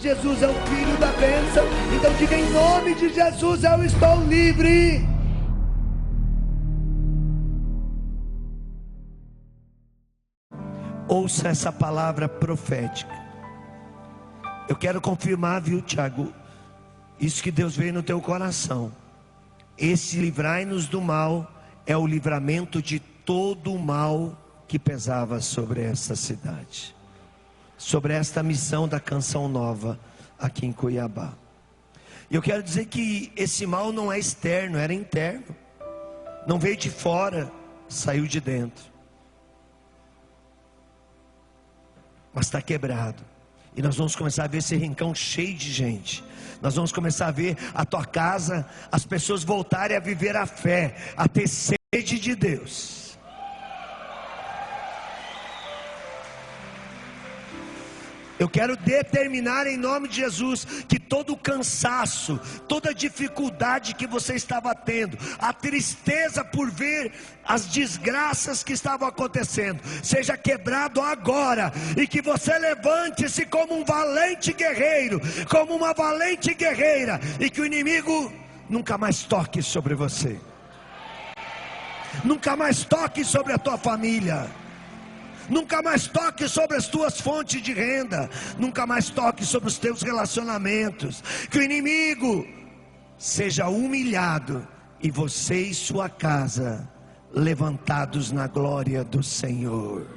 Jesus é o Filho da bênção. Então diga: em nome de Jesus eu estou livre. Ouça essa palavra profética. Eu quero confirmar, viu, Tiago, isso que Deus veio no teu coração. Esse livrai-nos do mal é o livramento de todo o mal que pesava sobre esta cidade, sobre esta missão da Canção Nova aqui em Cuiabá. E eu quero dizer que esse mal não é externo, era interno. Não veio de fora, saiu de dentro. Mas está quebrado. E nós vamos começar a ver esse rincão cheio de gente. Nós vamos começar a ver a tua casa, as pessoas voltarem a viver a fé, a ter sede de Deus. Eu quero determinar em nome de Jesus que todo o cansaço, toda a dificuldade que você estava tendo, a tristeza por ver as desgraças que estavam acontecendo, seja quebrado agora, e que você levante-se como um valente guerreiro, como uma valente guerreira, e que o inimigo nunca mais toque sobre você, nunca mais toque sobre a tua família, nunca mais toque sobre as tuas fontes de renda, nunca mais toque sobre os teus relacionamentos. Que o inimigo seja humilhado e você e sua casa levantados na glória do Senhor.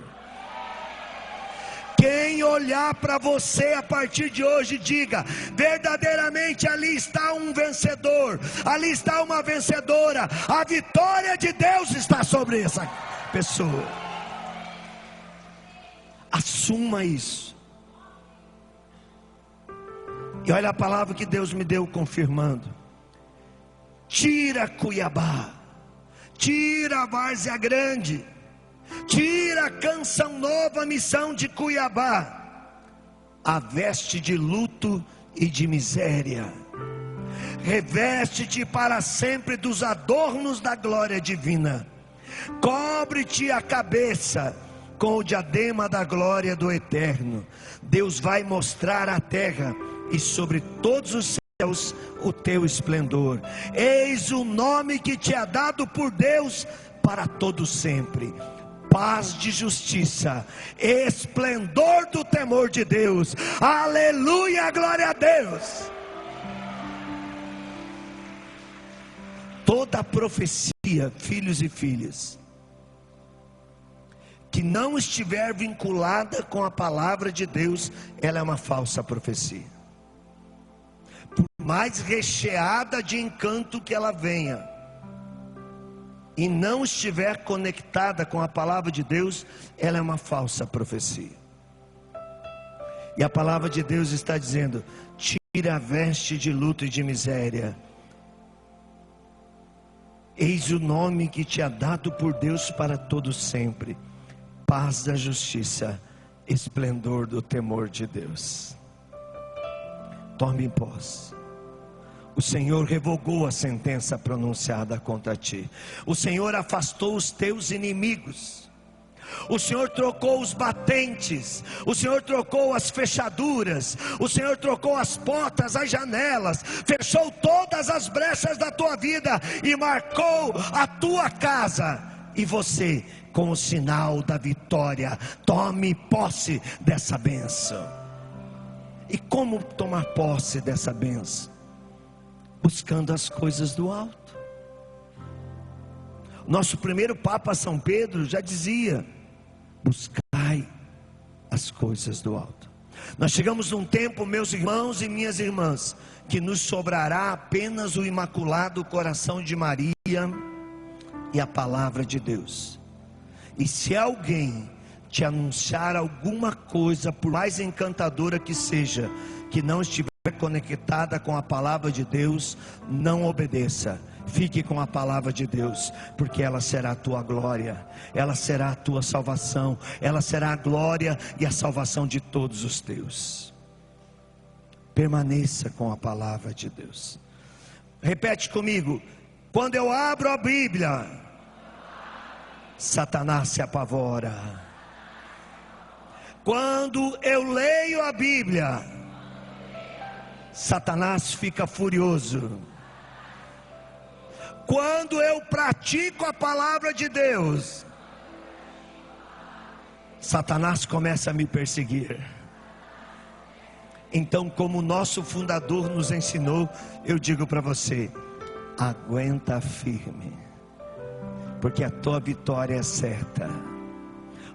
Quem olhar para você a partir de hoje, diga: verdadeiramente ali está um vencedor, ali está uma vencedora. A vitória de Deus está sobre essa pessoa. Assuma isso. E olha a palavra que Deus me deu confirmando: tira Cuiabá, tira a Várzea Grande, tira a Canção Nova Missão de Cuiabá a veste de luto e de miséria. Reveste-te para sempre dos adornos da glória divina. Cobre-te a cabeça com o diadema da glória do Eterno. Deus vai mostrar à terra e sobre todos os céus o teu esplendor. Eis o nome que te é dado por Deus para todo sempre: paz de justiça, esplendor do temor de Deus. Aleluia, glória a Deus. Toda profecia, filhos e filhas, que não estiver vinculada com a palavra de Deus, ela é uma falsa profecia. Por mais recheada de encanto que ela venha, e não estiver conectada com a palavra de Deus, ela é uma falsa profecia. E a palavra de Deus está dizendo: tira a veste de luto e de miséria. Eis o nome que te é dado por Deus para todo sempre: paz da justiça, esplendor do temor de Deus. Tome posse. O Senhor revogou a sentença pronunciada contra ti. O Senhor afastou os teus inimigos. O Senhor trocou os batentes. O Senhor trocou as fechaduras. O Senhor trocou as portas, as janelas. Fechou todas as brechas da tua vida e marcou a tua casa e você com o sinal da vitória. Tome posse dessa bênção. E como tomar posse dessa bênção? Buscando as coisas do alto. Nosso primeiro Papa São Pedro já dizia: buscai as coisas do alto. Nós chegamos num tempo, meus irmãos e minhas irmãs, que nos sobrará apenas o Imaculado Coração de Maria e a palavra de Deus. E se alguém te anunciar alguma coisa, por mais encantadora que seja, que não estiver conectada com a palavra de Deus, não obedeça. Fique com a palavra de Deus, porque ela será a tua glória, ela será a tua salvação, ela será a glória e a salvação de todos os teus. Permaneça com a palavra de Deus. Repete comigo: quando eu abro a Bíblia, Satanás se apavora. Quando eu leio a Bíblia, Satanás fica furioso. Quando eu pratico a palavra de Deus, Satanás começa a me perseguir. Então, como o nosso fundador nos ensinou, eu digo para você: aguenta firme, porque a tua vitória é certa.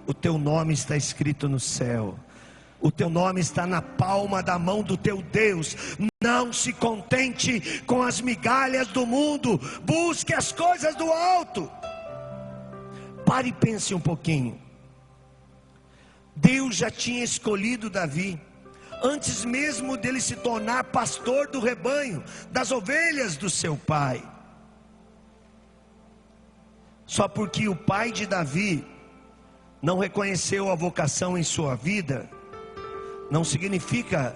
O teu nome está escrito no céu, o teu nome está na palma da mão do teu Deus. Não se contente com as migalhas do mundo, busque as coisas do alto. Pare e pense um pouquinho. Deus já tinha escolhido Davi, antes mesmo dele se tornar pastor do rebanho, das ovelhas do seu pai. Só porque o pai de Davi não reconheceu a vocação em sua vida, não significa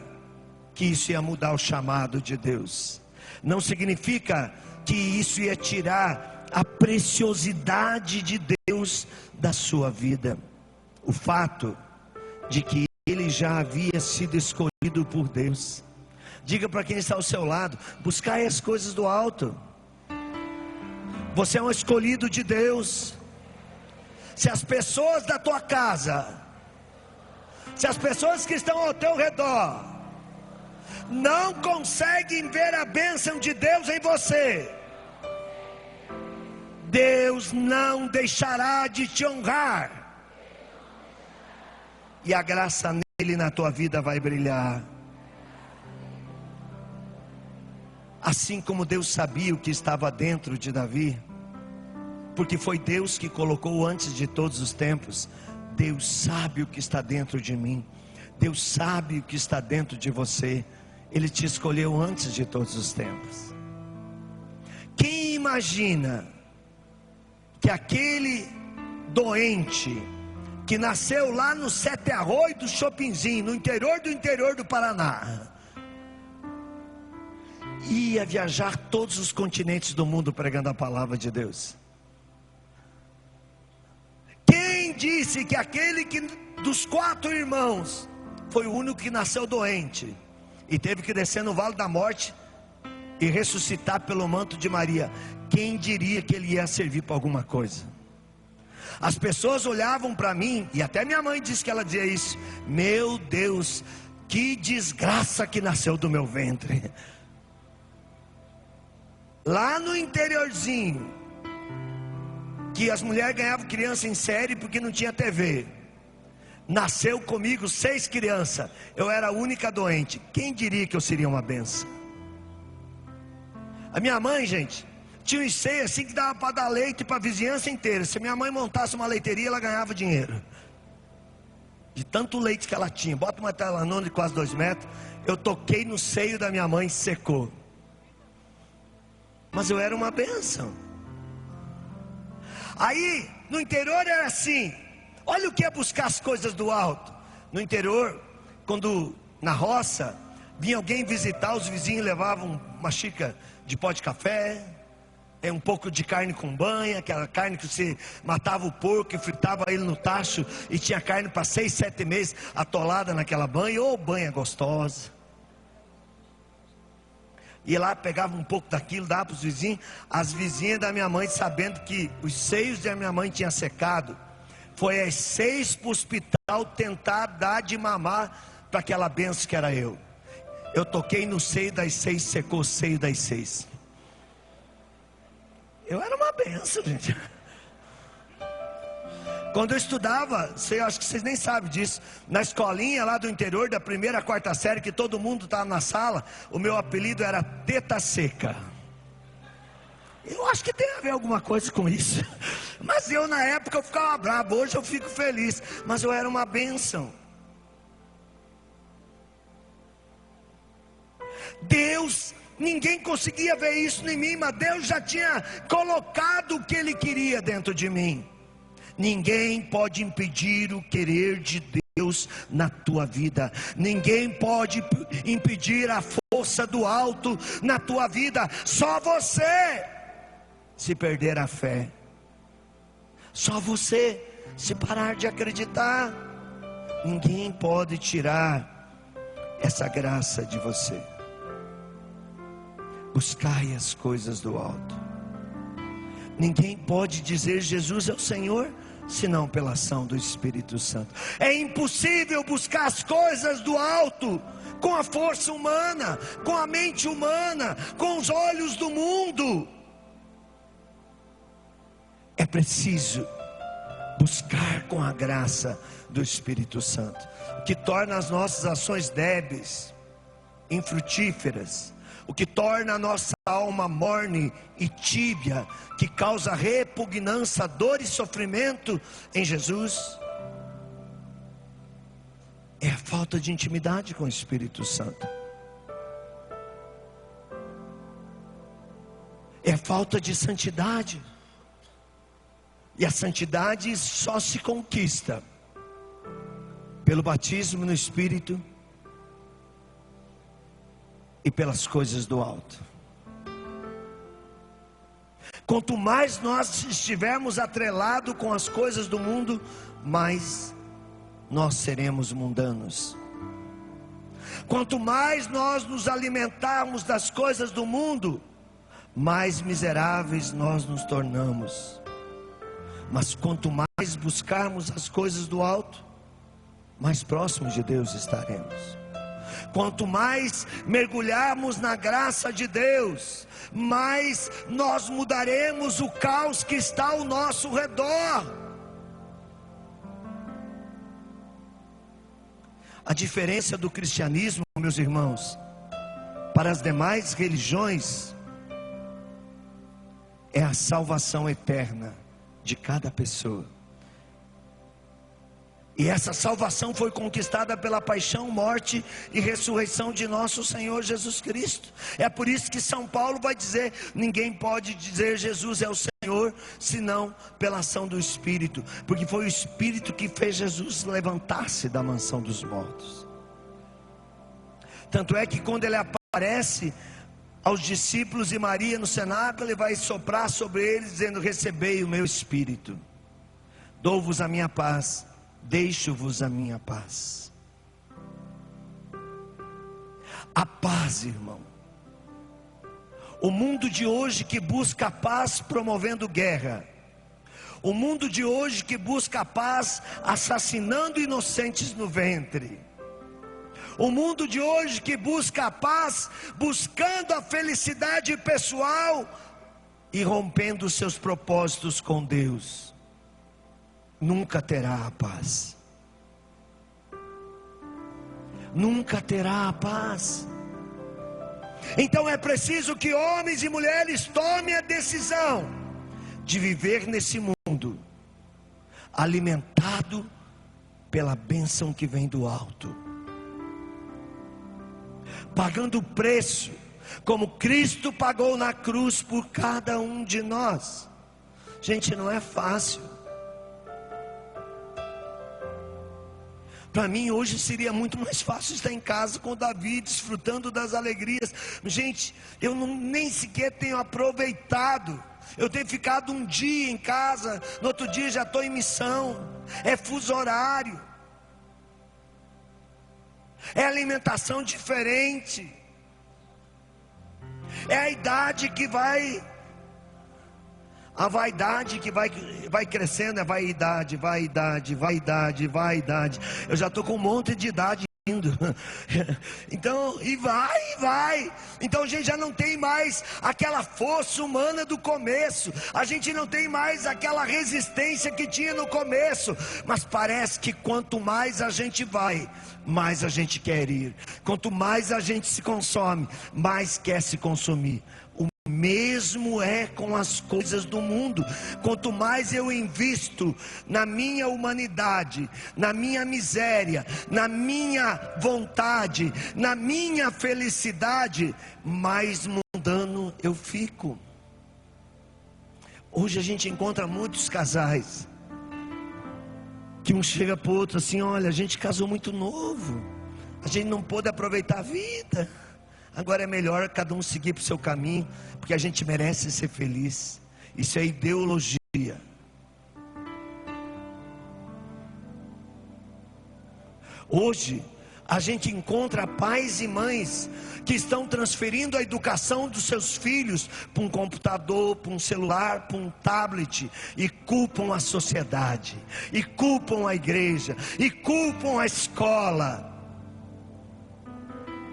que isso ia mudar o chamado de Deus. Não significa que isso ia tirar a preciosidade de Deus da sua vida. O fato de que ele já havia sido escolhido por Deus. Diga para quem está ao seu lado: buscai as coisas do alto. Você é um escolhido de Deus. Se as pessoas da tua casa, se as pessoas que estão ao teu redor não conseguem ver a bênção de Deus em você, Deus não deixará de te honrar, e a graça nele na tua vida vai brilhar. Assim como Deus sabia o que estava dentro de Davi, porque foi Deus que colocou antes de todos os tempos. Deus sabe o que está dentro de mim, Deus sabe o que está dentro de você. Ele te escolheu antes de todos os tempos. Quem imagina que aquele doente que nasceu lá no Sete Arroios do Chopinzinho, no interior do Paraná, ia viajar todos os continentes do mundo pregando a palavra de Deus? Quem disse que aquele que dos 4 irmãos foi o único que nasceu doente e teve que descer no vale da morte e ressuscitar pelo manto de Maria? Quem diria que ele ia servir para alguma coisa? As pessoas olhavam para mim, e até minha mãe disse que ela dizia isso: meu Deus, que desgraça que nasceu do meu ventre. Lá no interiorzinho, que as mulheres ganhavam criança em série porque não tinha TV, nasceu comigo 6 crianças, eu era a única doente. Quem diria que eu seria uma benção? A minha mãe, gente, tinha um seio assim que dava para dar leite para a vizinhança inteira. Se minha mãe montasse uma leiteria, ela ganhava dinheiro, de tanto leite que ela tinha. Bota uma telanona de quase 2 metros. Eu toquei no seio da minha mãe e secou. Mas eu era uma bênção. Aí, no interior era assim. Olha o que é buscar as coisas do alto. No interior, quando na roça vinha alguém visitar, os vizinhos levavam uma xícara de pó de café, um pouco de carne com banha, aquela carne que você matava o porco e fritava ele no tacho, e tinha carne para 6, 7 meses atolada naquela banha. Ou banha gostosa. Ia lá, pegava um pouco daquilo, dava para os vizinhos. As vizinhas da minha mãe, sabendo que os seios da minha mãe tinham secado, foi às 6 para o hospital tentar dar de mamar para aquela benção que era eu. Eu toquei no seio das 6, secou o seio das 6. Eu era uma benção, gente. Quando eu estudava, acho que vocês nem sabem disso, na escolinha lá do interior, da 1ª à 4ª série, que todo mundo estava na sala, o meu apelido era Teta Seca. Eu acho que tem a ver alguma coisa com isso. Mas eu na época eu ficava bravo, hoje eu fico feliz. Mas eu era uma bênção. Deus, ninguém conseguia ver isso em mim, mas Deus já tinha colocado o que Ele queria dentro de mim. Ninguém pode impedir o querer de Deus na tua vida. Ninguém pode impedir a força do alto na tua vida. Só você, se perder a fé. Só você, se parar de acreditar. Ninguém pode tirar essa graça de você. buscai as coisas do alto. Ninguém pode dizer Jesus é o Senhor, senão pela ação do Espírito Santo. É impossível buscar as coisas do alto com a força humana, com a mente humana, com os olhos do mundo. É preciso buscar com a graça do Espírito Santo, que torna as nossas ações débeis, infrutíferas, o que torna a nossa alma morne e tíbia, que causa repugnância, dor e sofrimento em Jesus, é a falta de intimidade com o Espírito Santo, é a falta de santidade. E a santidade só se conquista pelo batismo no Espírito e pelas coisas do alto. Quanto mais nós estivermos atrelados com as coisas do mundo, mais nós seremos mundanos. Quanto mais nós nos alimentarmos das coisas do mundo, mais miseráveis nós nos tornamos. Mas quanto mais buscarmos as coisas do alto, mais próximos de Deus estaremos. Quanto mais mergulharmos na graça de Deus, mais nós mudaremos o caos que está ao nosso redor. A diferença do cristianismo, meus irmãos, para as demais religiões, é a salvação eterna de cada pessoa. E essa salvação foi conquistada pela paixão, morte e ressurreição de nosso Senhor Jesus Cristo. É por isso que São Paulo vai dizer: ninguém pode dizer Jesus é o Senhor, senão pela ação do Espírito, porque foi o Espírito que fez Jesus levantar-se da mansão dos mortos. Tanto é que quando ele aparece aos discípulos e Maria no cenáculo, ele vai soprar sobre eles dizendo: recebei o meu Espírito, dou-vos a minha paz, deixo-vos a minha paz. A paz, irmão. O mundo de hoje que busca a paz promovendo guerra, o mundo de hoje que busca a paz assassinando inocentes no ventre, o mundo de hoje que busca a paz buscando a felicidade pessoal e rompendo os seus propósitos com Deus, nunca terá a paz. Nunca terá a paz. Então é preciso que homens e mulheres tomem a decisão de viver nesse mundo alimentado pela bênção que vem do alto, pagando o preço como Cristo pagou na cruz por cada um de nós. Gente, não é fácil. Para mim hoje seria muito mais fácil estar em casa com Davi, desfrutando das alegrias. Gente, eu nem sequer tenho aproveitado. Eu tenho ficado um dia em casa, no outro dia já estou em missão. É fuso horário, é alimentação diferente, é a idade que vai, a vaidade que vai crescendo, é vaidade. Eu já estou com um monte de idade indo. Então, e vai. Então a gente já não tem mais aquela força humana do começo. A gente não tem mais aquela resistência que tinha no começo. Mas parece que quanto mais a gente vai, mais a gente quer ir. Quanto mais a gente se consome, mais quer se consumir. Mesmo é com as coisas do mundo. Quanto mais eu invisto na minha humanidade, na minha miséria, na minha vontade, na minha felicidade, mais mundano eu fico. Hoje a gente encontra muitos casais que um chega para o outro assim: olha, a gente casou muito novo, a gente não pôde aproveitar a vida, agora é melhor cada um seguir para o seu caminho, porque a gente merece ser feliz. Isso é ideologia. Hoje A gente encontra pais e mães que estão transferindo a educação dos seus filhos para um computador, para um celular, para um tablet, e culpam a sociedade, e culpam a igreja, e culpam a escola.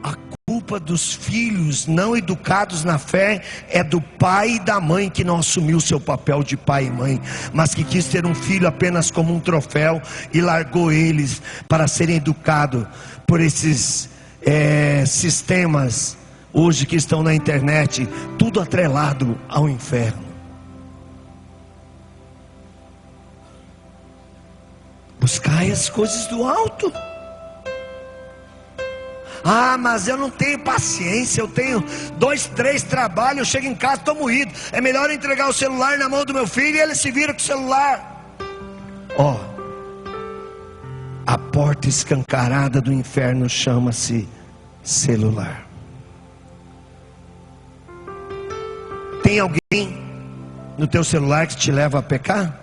A culpa dos filhos não educados na fé é do pai e da mãe que não assumiu o seu papel de pai e mãe, mas que quis ter um filho apenas como um troféu e largou eles para serem educados por esses sistemas hoje que estão na internet, tudo atrelado ao inferno. Buscai as coisas do alto. Ah, mas eu não tenho paciência, eu tenho 2, 3 trabalhos, eu chego em casa, estou moído. É melhor entregar o celular na mão do meu filho e ele se vira com o celular. Ó, a porta escancarada do inferno chama-se celular. Tem alguém no teu celular que te leva a pecar?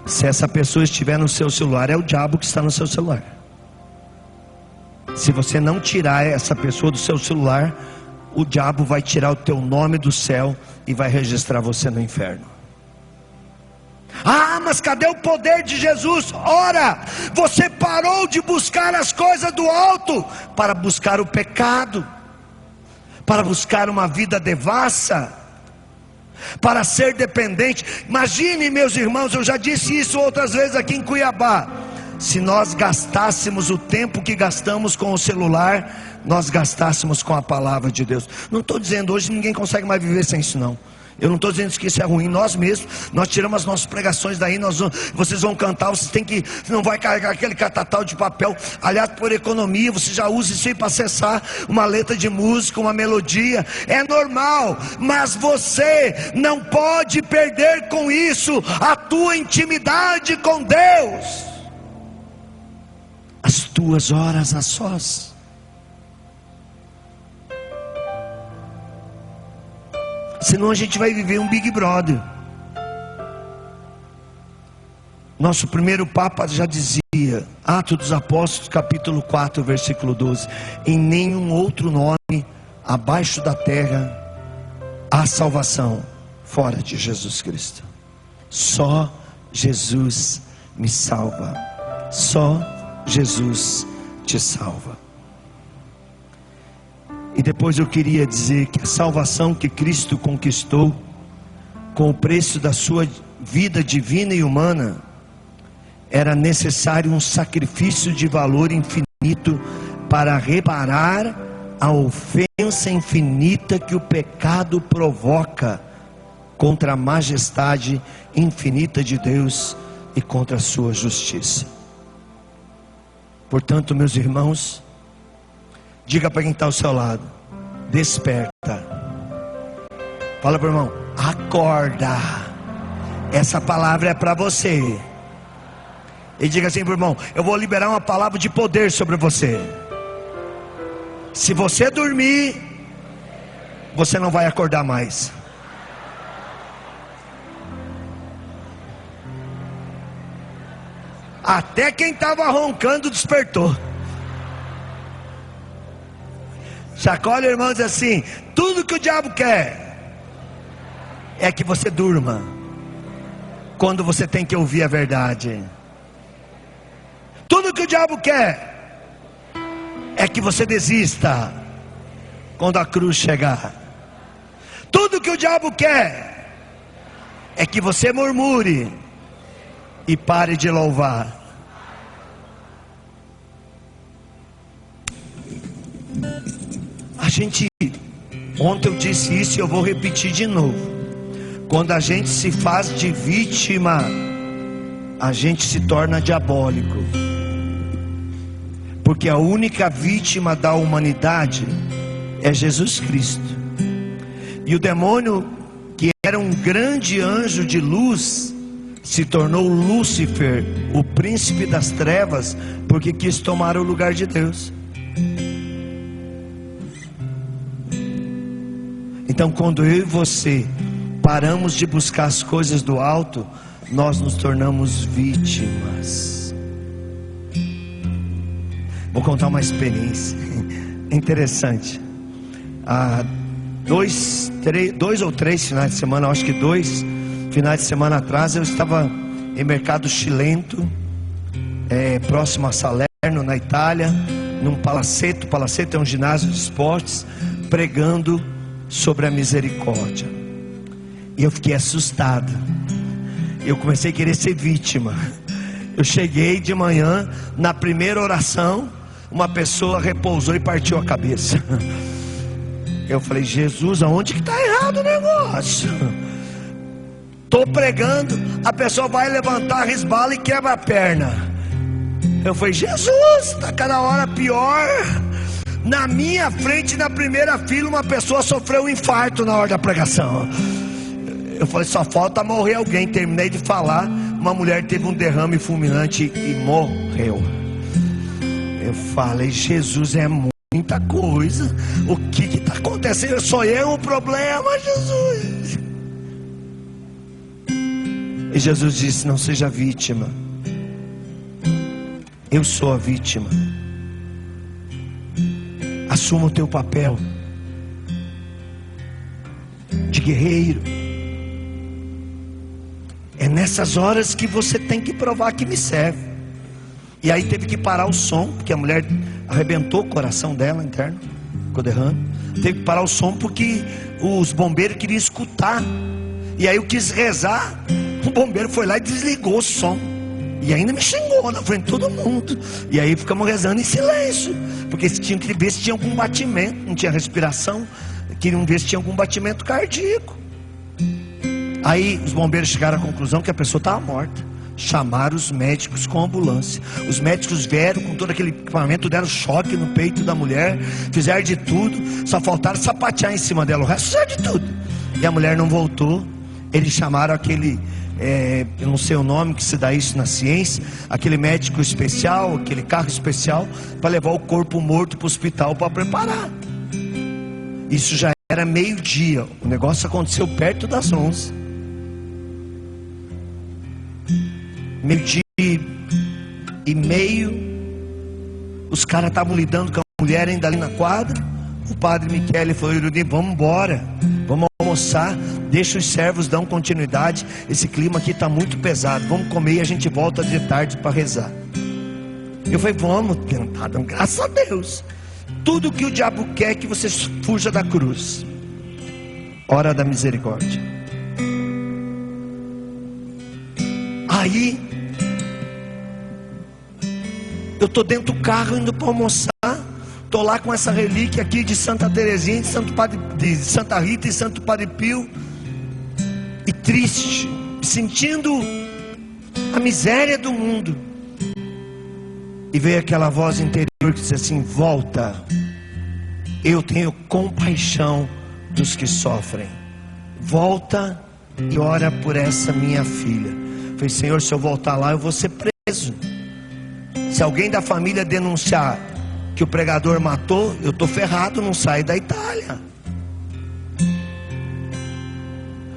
Se essa pessoa estiver no seu celular, é o diabo que está no seu celular. Se você não tirar essa pessoa do seu celular, o diabo vai tirar o teu nome do céu e vai registrar você no inferno. Ah, mas cadê o poder de Jesus? Ora, você parou de buscar as coisas do alto para buscar o pecado, para buscar uma vida devassa, para ser dependente. Imagine, meus irmãos, eu já disse isso outras vezes aqui em Cuiabá. Se nós gastássemos o tempo que gastamos com o celular, nós gastássemos com a palavra de Deus. Não estou dizendo hoje ninguém consegue mais viver sem isso, não. Eu não estou dizendo que isso é ruim. Nós mesmos, nós tiramos as nossas pregações daí, vocês vão cantar, vocês têm que, não vai carregar aquele catatal de papel. Aliás, por economia, você já usa isso aí para acessar uma letra de música, uma melodia. É normal, mas você não pode perder com isso a tua intimidade com Deus, as tuas horas a sós. Senão a gente vai viver um Big Brother. Nosso primeiro Papa já dizia, Atos dos Apóstolos, capítulo 4, versículo 12: em nenhum outro nome abaixo da terra há salvação fora de Jesus Cristo. Só Jesus me salva. Só Jesus te salva. E depois eu queria dizer que a salvação que Cristo conquistou com o preço da sua vida divina e humana, era necessário um sacrifício de valor infinito para reparar a ofensa infinita que o pecado provoca contra a majestade infinita de Deus e contra a sua justiça. Portanto, meus irmãos, diga para quem está ao seu lado: desperta. Fala para o irmão: acorda. Essa palavra é para você. E diga assim para o irmão: eu vou liberar uma palavra de poder sobre você. Se você dormir, você não vai acordar mais. Até quem estava roncando despertou. Chacoalha o irmão e diz assim: tudo que o diabo quer é que você durma, quando você tem que ouvir a verdade. Tudo que o diabo quer é que você desista quando a cruz chegar. Tudo que o diabo quer é que você murmure e pare de louvar. A gente, ontem eu disse isso e eu vou repetir de novo: quando a gente se faz de vítima, a gente se torna diabólico. Porque a única vítima da humanidade é Jesus Cristo. E o demônio, que era um grande anjo de luz, se tornou Lúcifer, o príncipe das trevas, porque quis tomar o lugar de Deus. Então, quando eu e você paramos de buscar as coisas do alto, nós nos tornamos vítimas. Vou contar uma experiência interessante. Há dois ou três finais de semana, acho que 2 finais de semana atrás, eu estava em Mercado Cilento, próximo a Salerno, na Itália, num palacete. O palacete é um ginásio de esportes, pregando sobre a misericórdia. E eu fiquei assustado. Eu comecei a querer ser vítima. Eu cheguei de manhã, na primeira oração, uma pessoa repousou e partiu a cabeça. Eu falei: Jesus, aonde que está errado o negócio? Estou pregando, a pessoa vai levantar, resbala e quebra a perna. Eu falei: Jesus, está cada hora pior. Na minha frente, na primeira fila, uma pessoa sofreu um infarto na hora da pregação. Eu falei: só falta morrer alguém. Terminei de falar, uma mulher teve um derrame fulminante e morreu. Eu falei: Jesus, é muita coisa. O que está acontecendo? Sou eu o problema, Jesus. E Jesus disse: não seja vítima. Eu sou a vítima. Assuma o teu papel de guerreiro. É nessas horas que você tem que provar que me serve. E aí teve que parar o som, porque a mulher arrebentou o coração dela interno, ficou derrame. Teve que parar o som porque os bombeiros queriam escutar. E aí eu quis rezar, o bombeiro foi lá e desligou o som. E ainda me xingou na frente de todo mundo. E aí ficamos rezando em silêncio, porque tinham que ver se tinha algum batimento. Não tinha respiração, queriam ver se tinha algum batimento cardíaco. Aí os bombeiros chegaram à conclusão que a pessoa estava morta. Chamaram os médicos com ambulância. Os médicos vieram com todo aquele equipamento, deram choque no peito da mulher, fizeram de tudo, só faltaram sapatear em cima dela. O resto fizeram de tudo. E a mulher não voltou. Eles chamaram aquele, eu não sei o nome que se dá isso na ciência, aquele médico especial, aquele carro especial, para levar o corpo morto para o hospital para preparar. Isso já era meio-dia. O negócio aconteceu perto das 11. Meio-dia e meio, os caras estavam lidando com a mulher ainda ali na quadra. O padre Michele falou: vamos embora, vamos almoçar, deixa os servos dar continuidade, esse clima aqui está muito pesado, vamos comer e a gente volta de tarde para rezar. Eu falei: vamos tentar, graças a Deus. Tudo que o diabo quer é que você fuja da cruz. Hora da misericórdia. Aí eu estou dentro do carro indo para almoçar. Estou lá com essa relíquia aqui de Santa Teresinha, de Santa Rita e Santo Padre Pio. E triste, sentindo a miséria do mundo. E veio aquela voz interior que disse assim: volta, eu tenho compaixão dos que sofrem. Volta e ora por essa minha filha. Falei: Senhor, se eu voltar lá eu vou ser preso. Se alguém da família denunciar que o pregador matou, eu estou ferrado, não saio da Itália.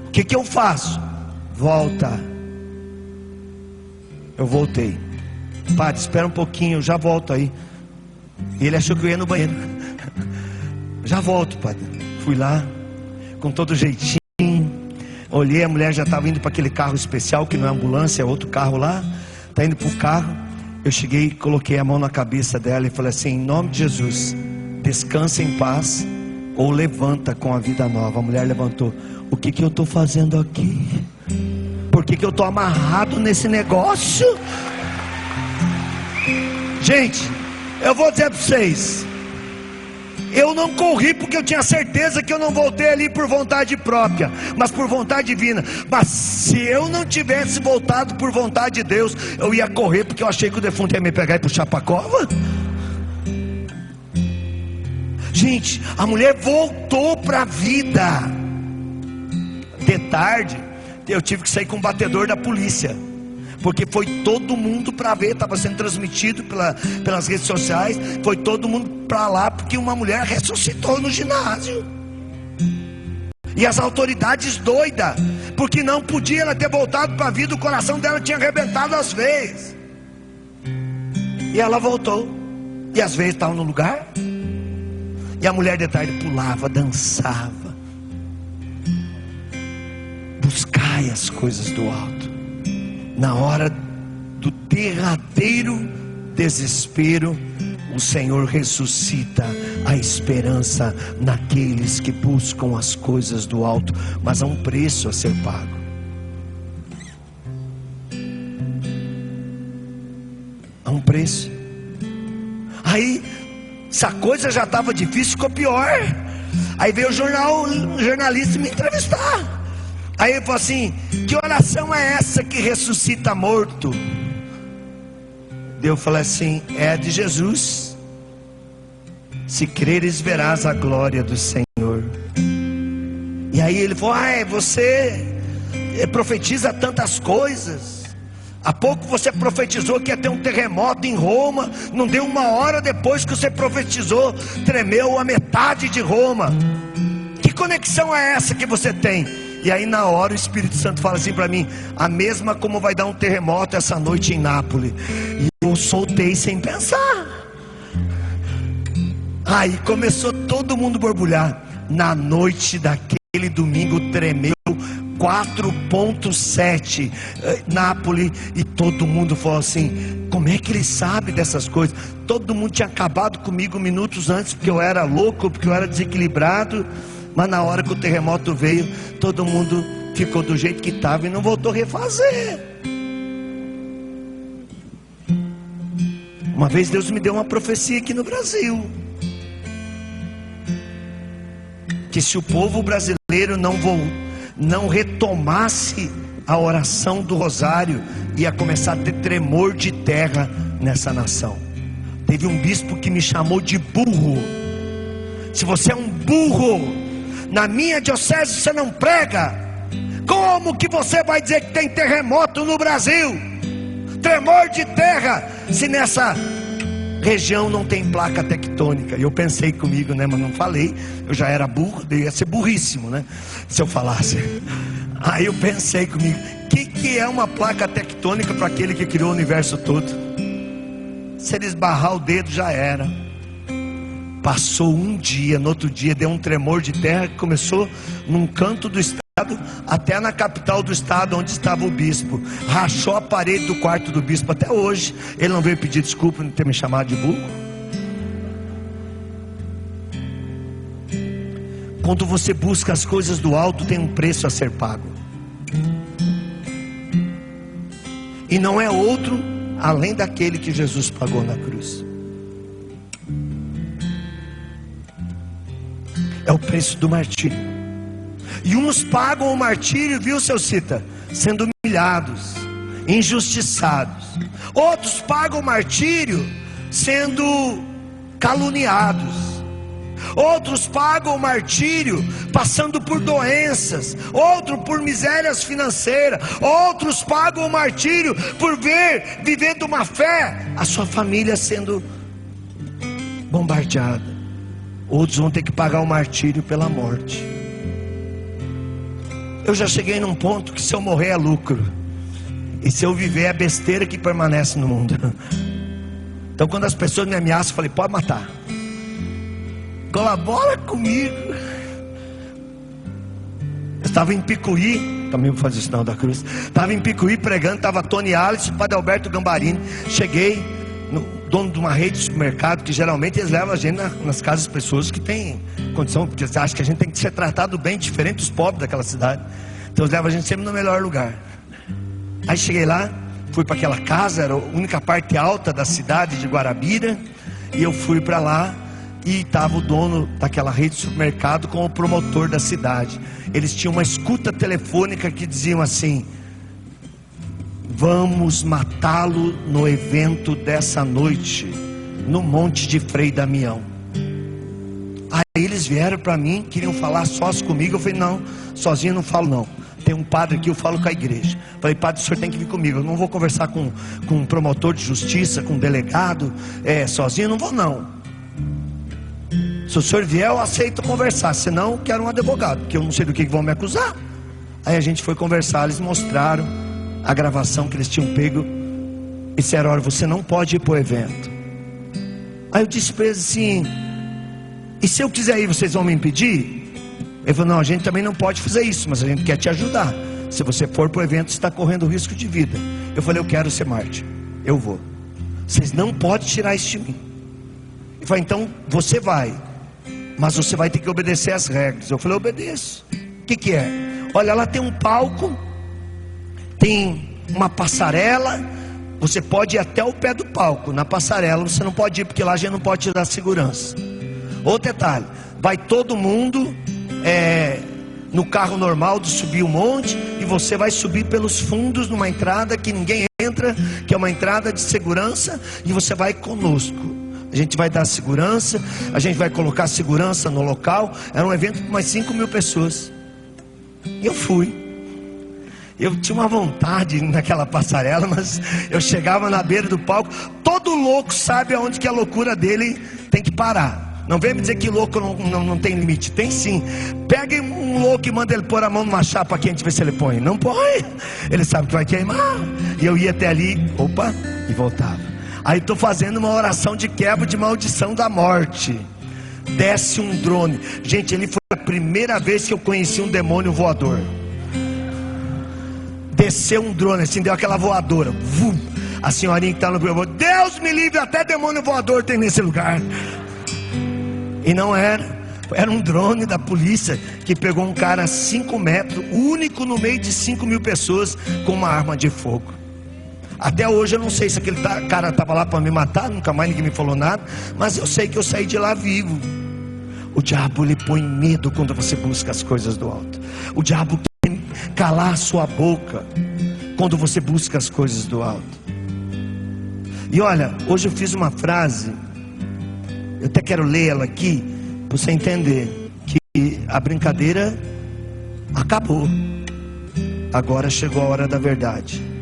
O que eu faço? Volta. Eu voltei. Padre, espera um pouquinho, eu já volto aí. E ele achou que eu ia no banheiro. Já volto, padre. Fui lá, com todo jeitinho. Olhei, a mulher já estava indo para aquele carro especial, que não é ambulância, é outro carro lá. Está indo para o carro. Eu cheguei, coloquei a mão na cabeça dela e falei assim: em nome de Jesus, descansa em paz ou levanta com a vida nova. A mulher levantou. O que eu estou fazendo aqui? Por que eu estou amarrado nesse negócio? Gente, eu vou dizer para vocês, eu não corri porque eu tinha certeza que eu não voltei ali por vontade própria, mas por vontade divina. Mas se eu não tivesse voltado por vontade de Deus, eu ia correr porque eu achei que o defunto ia me pegar e puxar para a cova. Gente, a mulher voltou para a vida. De tarde, eu tive que sair com o batedor da polícia, porque foi todo mundo para ver, estava sendo transmitido pelas redes sociais. Foi todo mundo para lá, porque uma mulher ressuscitou no ginásio. E as autoridades doidas, porque não podia ela ter voltado para a vida, o coração dela tinha arrebentado as veias. E ela voltou, e as veias estavam no lugar. E a mulher de tarde pulava, dançava. Buscai as coisas do alto. Na hora do derradeiro desespero, o Senhor ressuscita a esperança naqueles que buscam as coisas do alto. Mas há um preço a ser pago. Há um preço. Aí, se a coisa já estava difícil, ficou pior. Aí veio o jornalista me entrevistar. Aí ele falou assim: que oração é essa que ressuscita morto? Eu falei assim: é a de Jesus. Se creres, verás a glória do Senhor. E aí ele falou: você profetiza tantas coisas. Há pouco você profetizou que ia ter um terremoto em Roma. Não deu uma hora depois que você profetizou, tremeu a metade de Roma. Que conexão é essa que você tem? E aí na hora o Espírito Santo fala assim para mim: a mesma como vai dar um terremoto essa noite em Nápoles. E eu soltei sem pensar. Aí começou todo mundo borbulhar. Na noite daquele domingo tremeu 4,7 Nápoles. E todo mundo falou assim: como é que ele sabe dessas coisas? Todo mundo tinha acabado comigo minutos antes, porque eu era louco, porque eu era desequilibrado. Mas na hora que o terremoto veio, todo mundo ficou do jeito que estava e não voltou a refazer. Uma vez Deus me deu uma profecia aqui no Brasil, que se o povo brasileiro não retomasse a oração do rosário, ia começar a ter tremor de terra nessa nação. Teve um bispo que me chamou de burro. Se você é um burro, na minha diocese você não prega. Como que você vai dizer que tem terremoto no Brasil? Tremor de terra, se nessa região não tem placa tectônica. E eu pensei comigo, né, mas não falei. Eu já era burro, ia ser burríssimo, né, se eu falasse. Aí eu pensei comigo: que é uma placa tectônica para aquele que criou o universo todo? Se ele esbarrar o dedo, já era. Passou um dia, no outro dia deu um tremor de terra que começou num canto do estado até na capital do estado onde estava o bispo. Rachou a parede do quarto do bispo. Até hoje ele não veio pedir desculpa por ter me chamado de burro. Quando você busca as coisas do alto, tem um preço a ser pago, e não é outro além daquele que Jesus pagou na cruz. É o preço do martírio. E uns pagam o martírio, viu, seu Cita? Sendo humilhados, injustiçados. Outros pagam o martírio sendo caluniados. Outros pagam o martírio passando por doenças. Outros por misérias financeiras. Outros pagam o martírio por ver, vivendo uma fé, a sua família sendo bombardeada. Outros vão ter que pagar o martírio pela morte. Eu já cheguei num ponto que se eu morrer é lucro, e se eu viver é besteira que permanece no mundo. Então quando as pessoas me ameaçam, eu falei: pode matar, colabora comigo. Eu estava em Picuí, também vou fazer o sinal da cruz. Estava em Picuí pregando, estava Tony Alice, Padre Alberto Gambarini. Cheguei no dono de uma rede de supermercado, que geralmente eles levam a gente nas casas de pessoas que têm condição, porque eles acham que a gente tem que ser tratado bem, diferente dos pobres daquela cidade. Então eles levam a gente sempre no melhor lugar. Aí cheguei lá, fui para aquela casa, era a única parte alta da cidade de Guarabira, e eu fui para lá, e estava o dono daquela rede de supermercado com o promotor da cidade. Eles tinham uma escuta telefônica que diziam assim: vamos matá-lo no evento dessa noite, no Monte de Frei Damião. Aí eles vieram para mim, queriam falar sós comigo. Eu falei: não, sozinho eu não falo não. Tem um padre aqui, eu falo com a igreja. Falei: padre, o senhor tem que vir comigo. Eu não vou conversar com um promotor de justiça, com um delegado, sozinho, eu não vou não. Se o senhor vier, eu aceito conversar, senão eu quero um advogado, porque eu não sei do que vão me acusar. Aí a gente foi conversar, eles mostraram a gravação que eles tinham pego e disseram: olha, você não pode ir para o evento. Aí eu disse para eles assim: e se eu quiser ir, vocês vão me impedir? Ele falou: não, a gente também não pode fazer isso, mas a gente quer te ajudar. Se você for para o evento, você está correndo risco de vida. Eu falei: eu quero ser mártir, eu vou. Vocês não podem tirar isso de mim. Ele falou: então você vai, mas você vai ter que obedecer às regras. Eu falei: eu obedeço. O que é? Olha, lá tem um palco, tem uma passarela. Você pode ir até o pé do palco. Na passarela você não pode ir, porque lá a gente não pode te dar segurança. Outro detalhe: vai todo mundo no carro normal de subir um monte, e você vai subir pelos fundos numa entrada que ninguém entra, que é uma entrada de segurança, e você vai conosco. A gente vai dar segurança, a gente vai colocar segurança no local. Era um evento com mais 5.000 pessoas. E eu fui. Eu tinha uma vontade naquela passarela, mas eu chegava na beira do palco. Todo louco sabe aonde que a loucura dele tem que parar. Não vem me dizer que louco não tem limite. Tem sim. Pegue um louco e manda ele pôr a mão numa chapa quente, ver se ele põe. Não põe. Ele sabe que vai queimar. E eu ia até ali, opa, e voltava. Aí estou fazendo uma oração de quebra de maldição da morte. Desce um drone. Gente, ele foi a primeira vez que eu conheci um demônio voador. Desceu um drone, assim, deu aquela voadora. Vum. A senhorinha que está no grupo: Deus me livre, até demônio voador tem nesse lugar. E não era um drone da polícia que pegou um cara a 5 metros, único no meio de 5.000 pessoas, com uma arma de fogo. Até hoje eu não sei se aquele cara estava lá para me matar, nunca mais ninguém me falou nada, mas eu sei que eu saí de lá vivo. O diabo, ele põe medo quando você busca as coisas do alto. O diabo quer calar a sua boca quando você busca as coisas do alto. E olha, hoje eu fiz uma frase, eu até quero ler ela aqui, para você entender que a brincadeira acabou. Agora chegou a hora da verdade.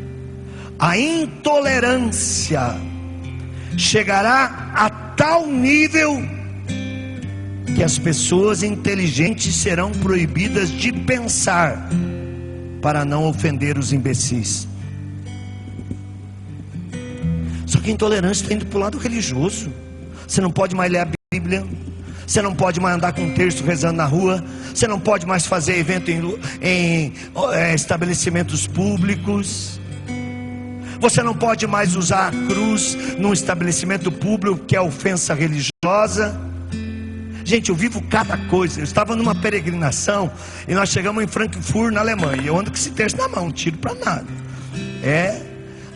A intolerância chegará a tal nível que as pessoas inteligentes serão proibidas de pensar, para não ofender os imbecis. Só que a intolerância está indo para o lado religioso. Você não pode mais ler a Bíblia, você não pode mais andar com um terço rezando na rua, você não pode mais fazer evento em estabelecimentos públicos, você não pode mais usar a cruz num estabelecimento público, que é ofensa religiosa. Gente, eu vivo cada coisa. Eu estava numa peregrinação e nós chegamos em Frankfurt, na Alemanha. Eu ando com esse terço na mão, não tiro para nada.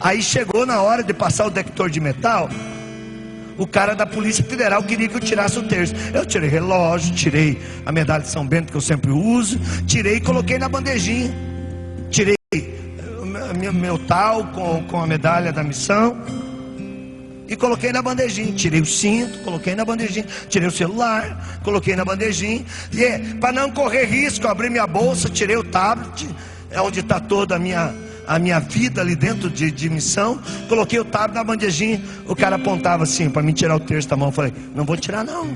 Aí chegou na hora de passar o detector de metal. O cara da Polícia Federal queria que eu tirasse o terço. Eu tirei relógio, tirei a medalha de São Bento que eu sempre uso, tirei e coloquei na bandejinha. Tirei meu tal com a medalha da missão e coloquei na bandejinha. Tirei o cinto, coloquei na bandejinha. Tirei o celular, coloquei na bandejinha. E para não correr risco, abri minha bolsa, tirei o tablet, onde está toda a minha vida ali dentro de missão. Coloquei o tablet na bandejinha. O cara apontava assim para mim tirar o terço da mão. Eu falei: não vou tirar não.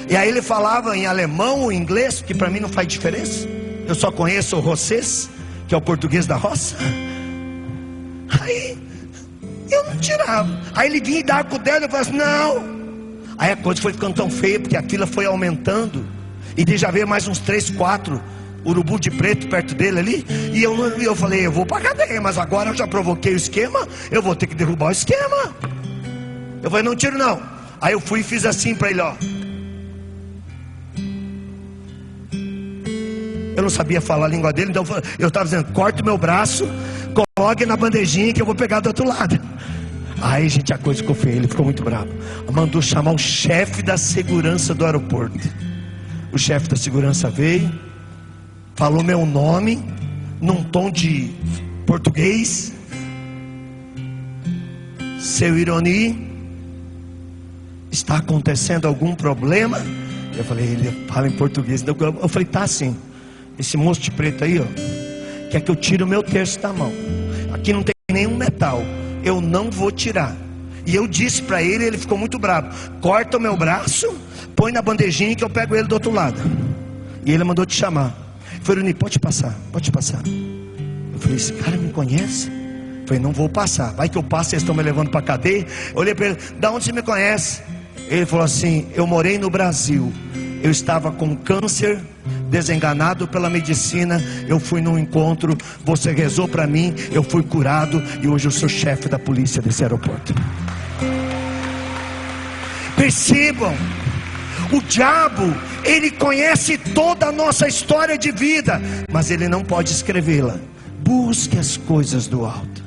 E aí ele falava em alemão ou inglês, porque para mim não faz diferença. Eu só conheço o Rossês, que é o português da roça. Aí eu não tirava. Aí ele vinha e dava com o dedo. Eu falava assim: não. Aí a coisa foi ficando tão feia, porque a fila foi aumentando. E já veio mais uns 3, 4 urubu de preto perto dele ali. E eu falei: eu vou pra cadeia, mas agora eu já provoquei o esquema, eu vou ter que derrubar o esquema. Eu falei: não tiro não. Aí eu fui e fiz assim pra ele, ó. Eu não sabia falar a língua dele, então eu estava dizendo: corte o meu braço, coloque na bandejinha que eu vou pegar do outro lado. Aí, gente, a coisa ficou feia. Ele ficou muito bravo. Mandou chamar o chefe da segurança do aeroporto. O chefe da segurança veio, falou meu nome num tom de português. Seu Ironi, está acontecendo algum problema? Eu falei: ele fala em português. Eu falei: tá sim. Esse moço de preto aí, ó, quer que eu tire o meu terço da mão. Aqui não tem nenhum metal, eu não vou tirar. E eu disse para ele, ele ficou muito bravo: corta o meu braço, põe na bandejinha que eu pego ele do outro lado. E ele mandou te chamar. Eu falei: Iruni, pode passar, pode passar. Eu falei: esse cara me conhece? Eu falei: não vou passar, vai que eu passo, eles estão me levando para a cadeia. Eu olhei para ele: da onde você me conhece? Ele falou assim: eu morei no Brasil, eu estava com câncer, desenganado pela medicina, eu fui num encontro, você rezou para mim, eu fui curado, e hoje eu sou chefe da polícia desse aeroporto. Percebam, o diabo, ele conhece toda a nossa história de vida, mas ele não pode escrevê-la. Busque as coisas do alto.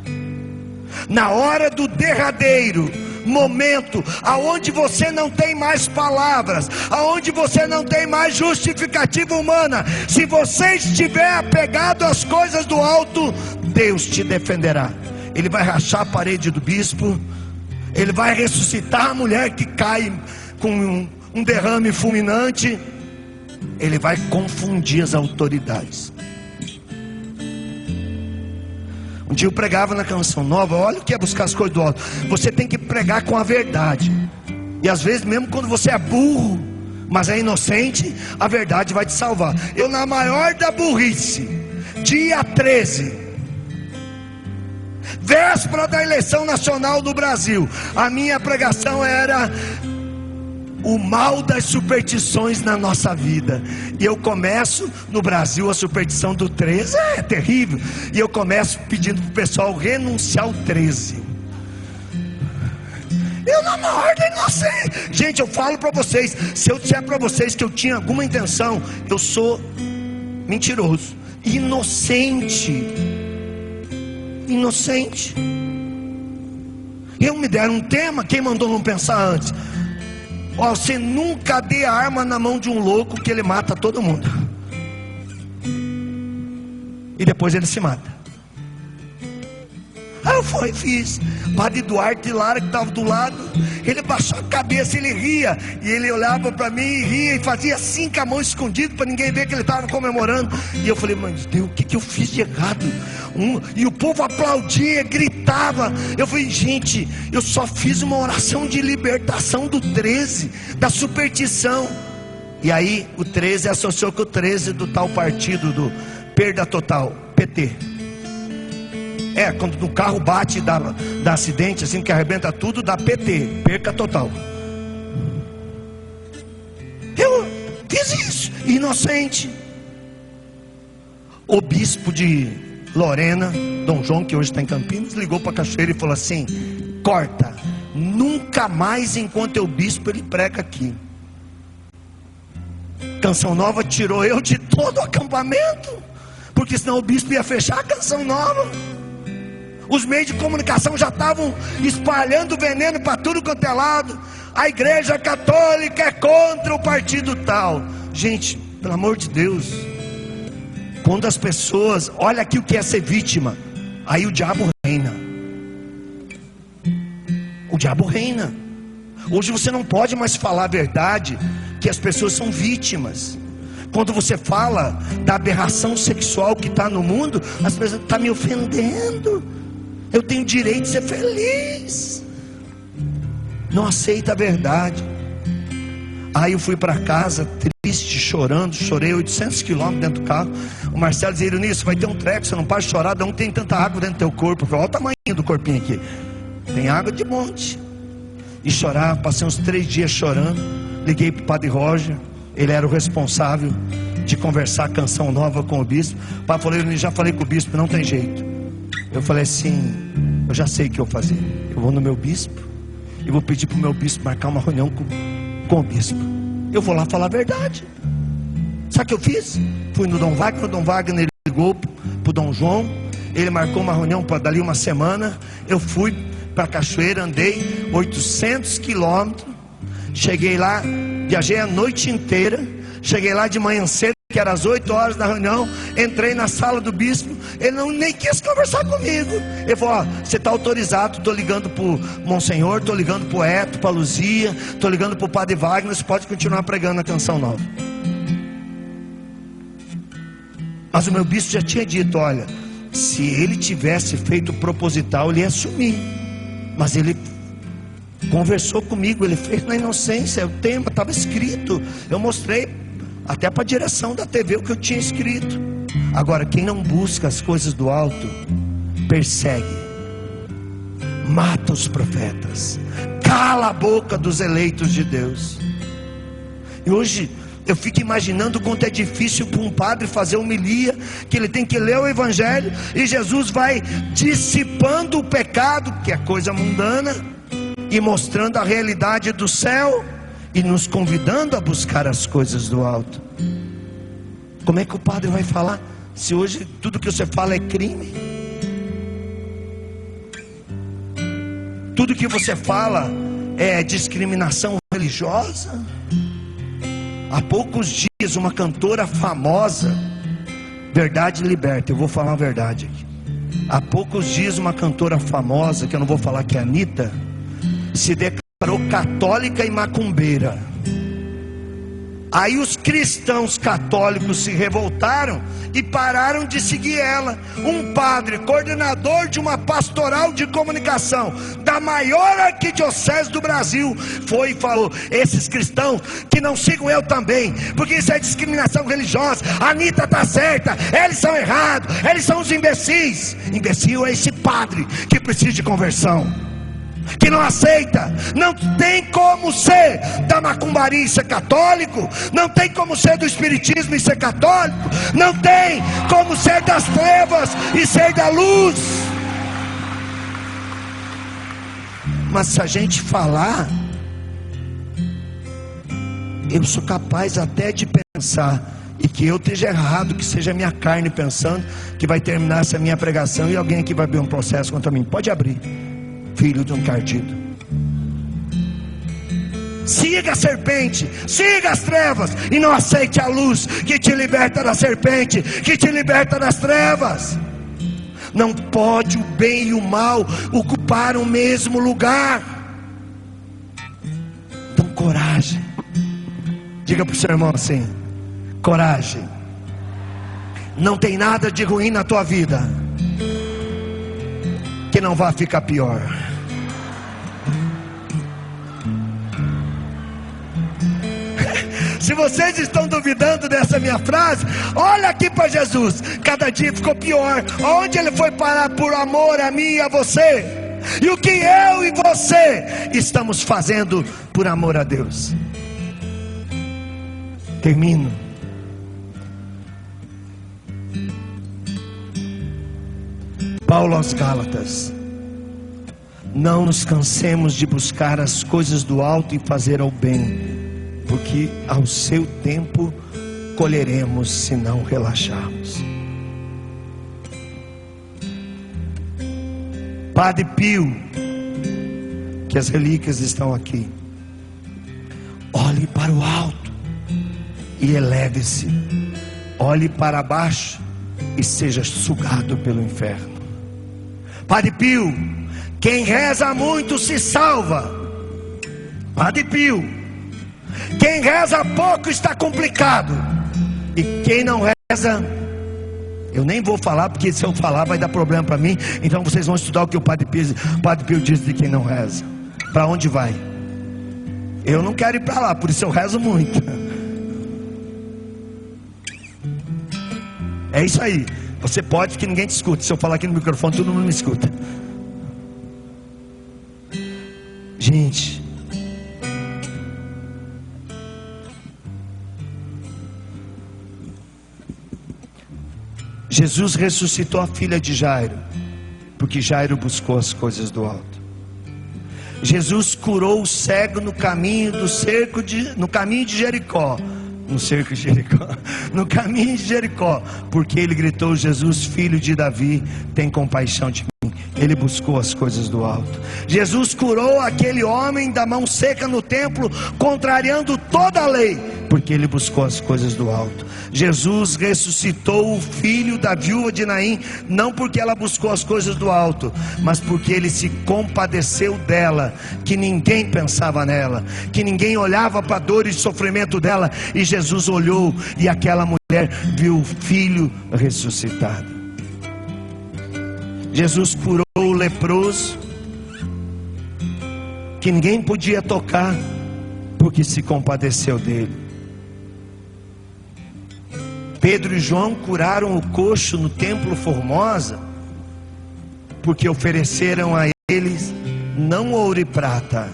Na hora do derradeiro momento, aonde você não tem mais palavras, aonde você não tem mais justificativa humana, se você estiver apegado às coisas do alto, Deus te defenderá. Ele vai rachar a parede do bispo, ele vai ressuscitar a mulher que cai com um derrame fulminante, ele vai confundir as autoridades. Um dia eu pregava na Canção Nova: olha o que é buscar as coisas do alto. Você tem que pregar com a verdade. E às vezes, mesmo quando você é burro, mas é inocente, a verdade vai te salvar. Eu, na maior da burrice, dia 13, véspera da eleição nacional do Brasil, a minha pregação era o mal das superstições na nossa vida. E eu começo, no Brasil a superstição do 13 é terrível, e eu começo pedindo para o pessoal renunciar ao 13. Eu, na maior da inocência, gente, eu falo para vocês, se eu disser para vocês que eu tinha alguma intenção, eu sou mentiroso, inocente. Eu me deram um tema, quem mandou não pensar antes? Ó, você nunca dê a arma na mão de um louco, que ele mata todo mundo e depois ele se mata. Aí eu fui e fiz. Padre Duarte Lara, que estava do lado, ele baixou a cabeça, ele ria, e ele olhava para mim e ria, e fazia assim com a mão escondida, para ninguém ver que ele estava comemorando. E eu falei: mas Deus, o que eu fiz de errado? E o povo aplaudia, gritava. Eu falei: gente, eu só fiz uma oração de libertação do 13, da superstição. E aí o 13 associou com o 13 do tal partido do perda total, PT. Quando o carro bate, dá acidente, assim que arrebenta tudo, dá PT, perca total. Eu fiz isso, inocente. O bispo de Lorena, Dom João, que hoje está em Campinas, ligou para a Cachoeira e falou assim: corta, nunca mais enquanto eu bispo ele prega aqui. Canção Nova tirou eu de todo o acampamento, porque senão o bispo ia fechar a Canção Nova. Os meios de comunicação já estavam espalhando veneno para tudo quanto é lado. A igreja católica é contra o partido tal. Gente, pelo amor de Deus, quando as pessoas, olha aqui o que é ser vítima, aí o diabo reina. O diabo reina. Hoje você não pode mais falar a verdade, que as pessoas são vítimas. Quando você fala da aberração sexual que está no mundo, as pessoas estão me ofendendo. Eu tenho direito de ser feliz. Não aceita a verdade. Aí eu fui para casa triste, chorando. Chorei 800 quilômetros dentro do carro. O Marcelo dizia: Iruni, vai ter um treco, você não pode chorar, não tem tanta água dentro do teu corpo. Eu falei: olha o tamanho do corpinho aqui. Tem água de monte. E chorava, passei uns 3 dias chorando. Liguei para o Padre Roger, ele era o responsável de conversar a Canção Nova com o bispo. O Padre falou: eu já falei com o bispo, não tem jeito. Eu falei assim: eu já sei o que eu vou fazer. Eu vou no meu bispo e vou pedir para o meu bispo marcar uma reunião com o bispo. Eu vou lá falar a verdade. Sabe o que eu fiz? Fui no Dom Wagner. O Dom Wagner ligou para o Dom João. Ele marcou uma reunião para dali uma semana. Eu fui para a Cachoeira, andei 800 quilômetros. Cheguei lá, viajei a noite inteira. Cheguei lá de manhã cedo, que era às 8 horas da reunião. Entrei na sala do bispo. Ele nem quis conversar comigo. Ele falou: ó, você está autorizado. Estou ligando para o Monsenhor, estou ligando para o Eto, para a Luzia, estou ligando para o Padre Wagner. Você pode continuar pregando a Canção Nova. Mas o meu bispo já tinha dito: olha, se ele tivesse feito proposital, ele ia assumir. Mas ele conversou comigo, ele fez na inocência, o tema estava escrito, eu mostrei até para a direção da TV o que eu tinha escrito. Agora, quem não busca as coisas do alto, persegue, mata os profetas, cala a boca dos eleitos de Deus. E hoje eu fico imaginando quanto é difícil para um padre fazer homilia, que ele tem que ler o evangelho, e Jesus vai dissipando o pecado, que é coisa mundana, e mostrando a realidade do céu, e nos convidando a buscar as coisas do alto. Como é que o padre vai falar, se hoje tudo que você fala é crime? Tudo que você fala é discriminação religiosa? Há poucos dias uma cantora famosa, Verdade Liberta, eu vou falar uma verdade aqui. Há poucos dias uma cantora famosa, que eu não vou falar que é Anitta, se declarou católica e macumbeira. Aí os cristãos católicos se revoltaram e pararam de seguir ela. Um padre, coordenador de uma pastoral de comunicação da maior arquidiocese do Brasil, foi e falou: esses cristãos que não sigam eu também, porque isso é discriminação religiosa. A Anitta está certa, eles são errados, eles são os imbecis. Imbecil é esse padre que precisa de conversão, que não aceita. Não tem como ser da macumbaria e ser católico, não tem como ser do espiritismo e ser católico, não tem como ser das trevas e ser da luz. Mas se a gente falar, eu sou capaz até de pensar, e que eu esteja errado, que seja a minha carne pensando que vai terminar essa minha pregação e alguém aqui vai abrir um processo contra mim. Pode abrir, filho de um cardido. Siga a serpente, siga as trevas, e não aceite a luz que te liberta da serpente, que te liberta das trevas. Não pode o bem e o mal ocupar o mesmo lugar. Então, coragem. Diga para o seu irmão assim: coragem. Não tem nada de ruim na tua vida que não vá ficar pior. Se vocês estão duvidando dessa minha frase, olha aqui para Jesus. Cada dia ficou pior. Onde ele foi parar por amor a mim e a você? E o que eu e você estamos fazendo por amor a Deus? Termino. Paulo aos Gálatas: não nos cansemos de buscar as coisas do alto e fazer o bem, porque ao seu tempo colheremos se não relaxarmos. Padre Pio, que as relíquias estão aqui, olhe para o alto e eleve-se, olhe para baixo e seja sugado pelo inferno. Padre Pio: quem reza muito se salva. Padre Pio: quem reza pouco está complicado, e quem não reza, eu nem vou falar, porque se eu falar vai dar problema para mim. Então vocês vão estudar o que o Padre Pio diz de quem não reza. Para onde vai? Eu não quero ir para lá, por isso eu rezo muito. É isso aí. Você pode, que ninguém te escute. Se eu falar aqui no microfone, todo mundo me escuta. Gente, Jesus ressuscitou a filha de Jairo, porque Jairo buscou as coisas do alto. Jesus curou o cego no caminho no caminho de Jericó. No caminho de Jericó, porque ele gritou: Jesus, filho de Davi, tem compaixão de mim. Ele buscou as coisas do alto. Jesus curou aquele homem da mão seca no templo, contrariando toda a lei, porque ele buscou as coisas do alto. Jesus ressuscitou o filho da viúva de Naim, não porque ela buscou as coisas do alto, mas porque ele se compadeceu dela, que ninguém pensava nela, que ninguém olhava para a dor e sofrimento dela, e Jesus olhou, e aquela mulher viu o filho ressuscitado. Jesus curou o leproso, que ninguém podia tocar, porque se compadeceu dele. Pedro e João curaram o coxo no templo Formosa, porque ofereceram a eles não ouro e prata,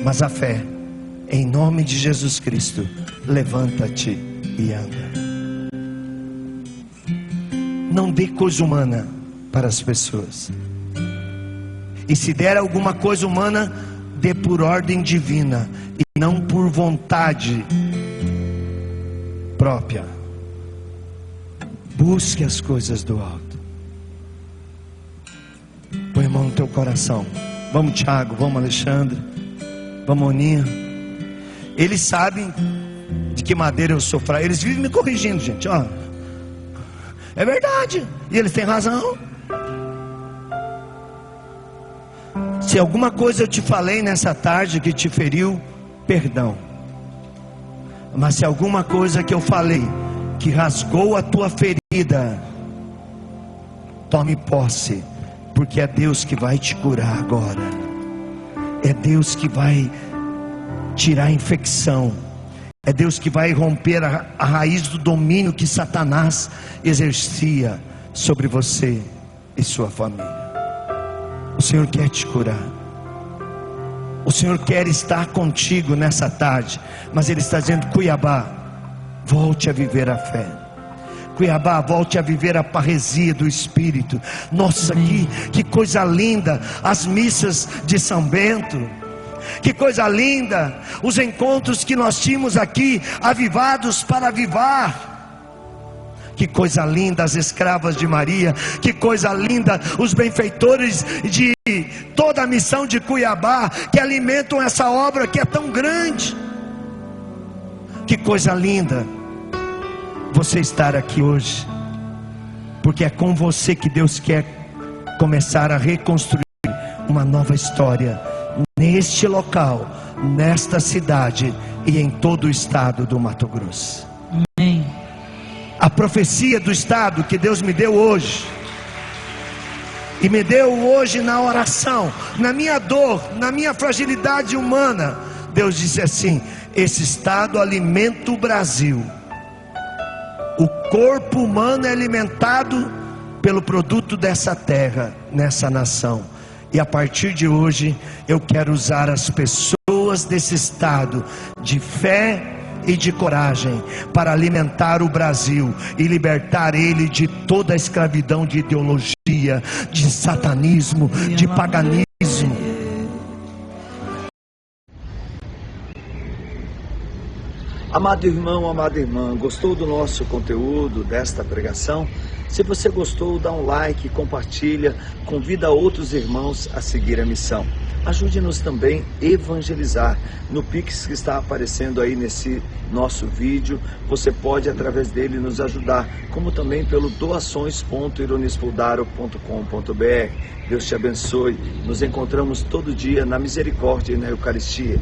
mas a fé. Em nome de Jesus Cristo, levanta-te e anda. Não dê coisa humana para as pessoas. E se der alguma coisa humana, dê por ordem divina e não por vontade própria. Busque as coisas do alto. Põe a mão no teu coração. Vamos, Tiago, vamos, Alexandre, vamos, Oninha. Eles sabem de que madeira eu sou fraco. Eles vivem me corrigindo, gente, ó. É verdade, e eles têm razão. Se alguma coisa eu te falei nessa tarde que te feriu, perdão. Mas se alguma coisa que eu falei que rasgou a tua ferida, tome posse, porque é Deus que vai te curar agora. É Deus que vai tirar a infecção. É Deus que vai romper a raiz do domínio que Satanás exercia sobre você e sua família. O Senhor quer te curar. O Senhor quer estar contigo nessa tarde, mas Ele está dizendo: Cuiabá, volte a viver a fé. Cuiabá, volte a viver a parresia do Espírito. Nossa, que coisa linda as missas de São Bento. Que coisa linda os encontros que nós tínhamos aqui, avivados para avivar. Que coisa linda as escravas de Maria. Que coisa linda os benfeitores de toda a missão de Cuiabá, que alimentam essa obra que é tão grande. Que coisa linda você estar aqui hoje, porque é com você que Deus quer começar a reconstruir uma nova história neste local, nesta cidade e em todo o estado do Mato Grosso. Amém. A profecia do estado que Deus me deu hoje, e me deu hoje na oração, na minha dor, na minha fragilidade humana, Deus disse assim: esse estado alimenta o Brasil. O corpo humano é alimentado pelo produto dessa terra, nessa nação. E a partir de hoje eu quero usar as pessoas desse estado de fé e de coragem para alimentar o Brasil e libertar ele de toda a escravidão de ideologia, de satanismo, de paganismo. Amado irmão, amada irmã, gostou do nosso conteúdo, desta pregação? Se você gostou, dá um like, compartilha, convida outros irmãos a seguir a missão. Ajude-nos também a evangelizar no Pix que está aparecendo aí nesse nosso vídeo. Você pode através dele nos ajudar, como também pelo doações.ironispoldaro.com.br. Deus te abençoe. Nos encontramos todo dia na misericórdia e na Eucaristia.